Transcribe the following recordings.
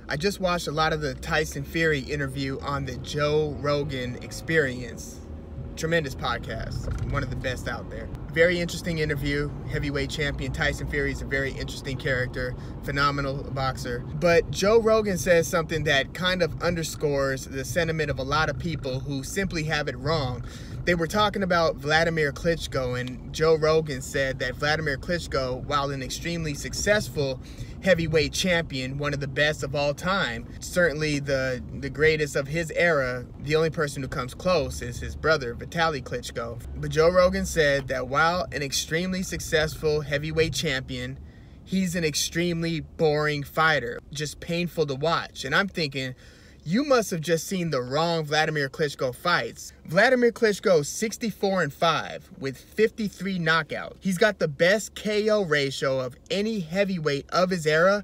I just watched a lot of the Tyson Fury interview on the Joe Rogan Experience. Tremendous podcast, one of the best out there. Very interesting interview. Heavyweight champion Tyson Fury is a very interesting character, phenomenal boxer. But Joe Rogan says something that kind of underscores the sentiment of a lot of people who simply have it wrong. They were talking about Wladimir Klitschko, and Joe Rogan said that Wladimir Klitschko, while an extremely successful heavyweight champion, one of the best of all time, certainly the greatest of his era, the only person who comes close is his brother, Vladimir Klitschko. But Joe Rogan said that while an extremely successful heavyweight champion, he's an extremely boring fighter, just painful to watch. And I'm thinking, you must have just seen the wrong Wladimir Klitschko fights. Wladimir Klitschko 64-5 with 53 knockouts. He's got the best KO ratio of any heavyweight of his era,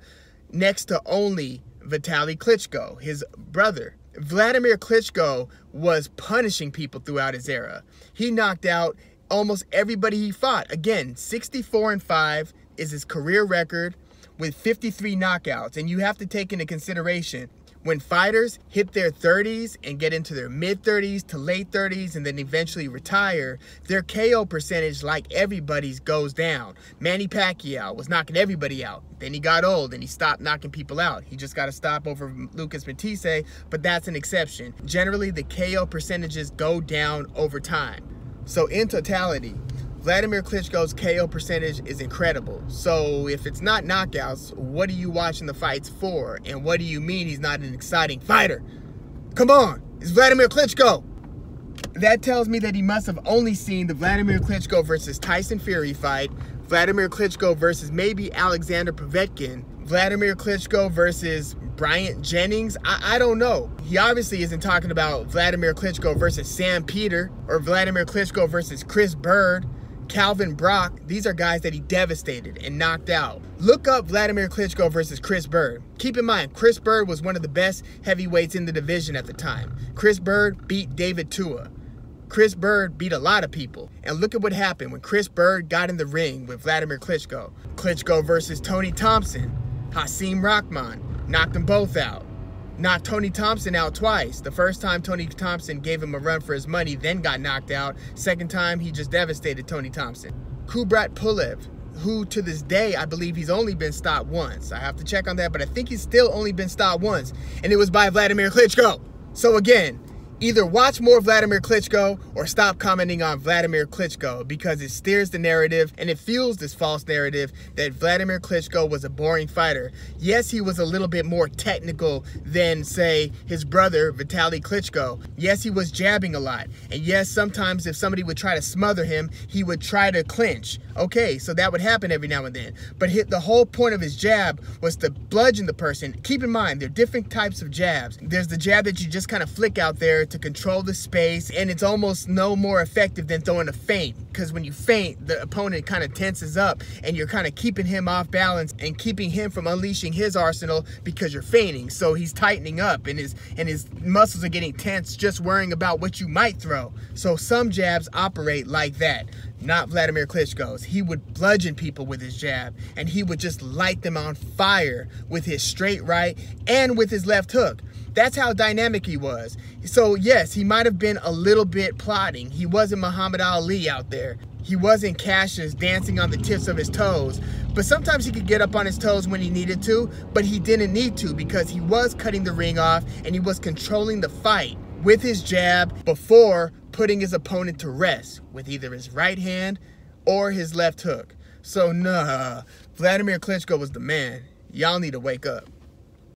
next to only Vladimir Klitschko, his brother. Wladimir Klitschko was punishing people throughout his era. He knocked out almost everybody he fought. Again, 64-5 is his career record with 53 knockouts. And you have to take into consideration, when fighters hit their 30s and get into their mid-30s to late 30s and then eventually retire, their KO percentage, like everybody's, goes down. Manny Pacquiao was knocking everybody out. Then he got old and he stopped knocking people out. He just got to stop over Lucas Matisse, but that's an exception. Generally, the KO percentages go down over time. So in totality, Wladimir Klitschko's KO percentage is incredible. So if it's not knockouts, what are you watching the fights for? And what do you mean he's not an exciting fighter? Come on, it's Wladimir Klitschko. That tells me that he must have only seen the Wladimir Klitschko versus Tyson Fury fight, Wladimir Klitschko versus maybe Alexander Povetkin, Wladimir Klitschko versus Bryant Jennings. I don't know. He obviously isn't talking about Wladimir Klitschko versus Sam Peter or Wladimir Klitschko versus Chris Bird, Calvin Brock. These are guys that he devastated and knocked out. Look up Wladimir Klitschko versus Chris Bird. Keep in mind, Chris Bird was one of the best heavyweights in the division at the time. Chris Bird beat David Tua. Chris Bird beat a lot of people. And look at what happened when Chris Bird got in the ring with Wladimir Klitschko. Klitschko versus Tony Thompson. Hasim Rahman knocked them both out. Knocked Tony Thompson out twice. The first time Tony Thompson gave him a run for his money, then got knocked out. Second time, he just devastated Tony Thompson. Kubrat Pulev, who to this day, I believe he's only been stopped once. I have to check on that, but I think he's still only been stopped once. And it was by Wladimir Klitschko. So again, either watch more of Wladimir Klitschko or stop commenting on Wladimir Klitschko, because it steers the narrative and it fuels this false narrative that Wladimir Klitschko was a boring fighter. Yes, he was a little bit more technical than, say, his brother Vladimir Klitschko. Yes, he was jabbing a lot. And yes, sometimes if somebody would try to smother him, he would try to clinch. Okay, so that would happen every now and then. But the whole point of his jab was to bludgeon the person. Keep in mind, there are different types of jabs. There's the jab that you just kind of flick out there to control the space, and it's almost no more effective than throwing a feint, because when you feint, the opponent kind of tenses up and you're kind of keeping him off balance and keeping him from unleashing his arsenal because you're feinting. So he's tightening up and his muscles are getting tense just worrying about what you might throw. So some jabs operate like that. Not Wladimir Klitschko's. He would bludgeon people with his jab, and he would just light them on fire with his straight right and with his left hook. That's how dynamic he was. So yes, he might have been a little bit plotting. He wasn't Muhammad Ali out there. He wasn't Cassius dancing on the tips of his toes. But sometimes he could get up on his toes when he needed to, but he didn't need to, because he was cutting the ring off and he was controlling the fight with his jab before putting his opponent to rest with either his right hand or his left hook. So nah, Wladimir Klitschko was the man. Y'all need to wake up.